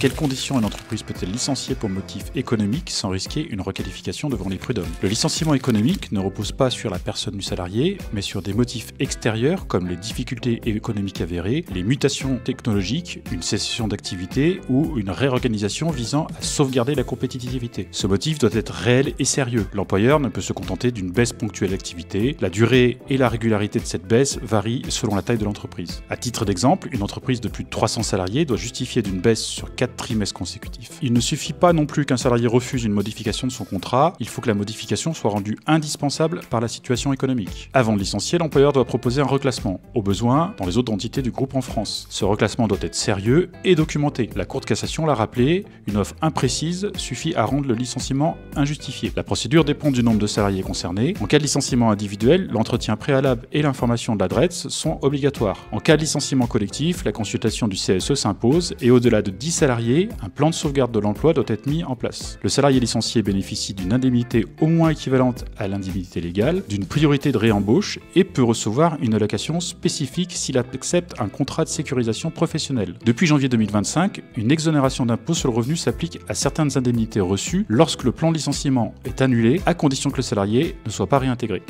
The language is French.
quelles conditions une entreprise peut-elle licencier pour motif économique sans risquer une requalification devant les prud'hommes? Le licenciement économique ne repose pas sur la personne du salarié, mais sur des motifs extérieurs comme les difficultés économiques avérées, les mutations technologiques, une cessation d'activité ou une réorganisation visant à sauvegarder la compétitivité. Ce motif doit être réel et sérieux. L'employeur ne peut se contenter d'une baisse ponctuelle d'activité. La durée et la régularité de cette baisse varient selon la taille de l'entreprise. À titre d'exemple, une entreprise de plus de 300 salariés doit justifier d'une baisse sur 4 trimestres consécutifs. Il ne suffit pas non plus qu'un salarié refuse une modification de son contrat, il faut que la modification soit rendue indispensable par la situation économique. Avant de licencier, l'employeur doit proposer un reclassement, au besoin dans les autres entités du groupe en France. Ce reclassement doit être sérieux et documenté. La Cour de cassation l'a rappelé, une offre imprécise suffit à rendre le licenciement injustifié. La procédure dépend du nombre de salariés concernés. En cas de licenciement individuel, l'entretien préalable et l'information de l'adresse sont obligatoires. En cas de licenciement collectif, la consultation du CSE s'impose et au-delà de 10 salariés, un plan de sauvegarde de l'emploi doit être mis en place. Le salarié licencié bénéficie d'une indemnité au moins équivalente à l'indemnité légale, d'une priorité de réembauche et peut recevoir une allocation spécifique s'il accepte un contrat de sécurisation professionnelle. Depuis janvier 2025, une exonération d'impôt sur le revenu s'applique à certaines indemnités reçues lorsque le plan de licenciement est annulé, à condition que le salarié ne soit pas réintégré.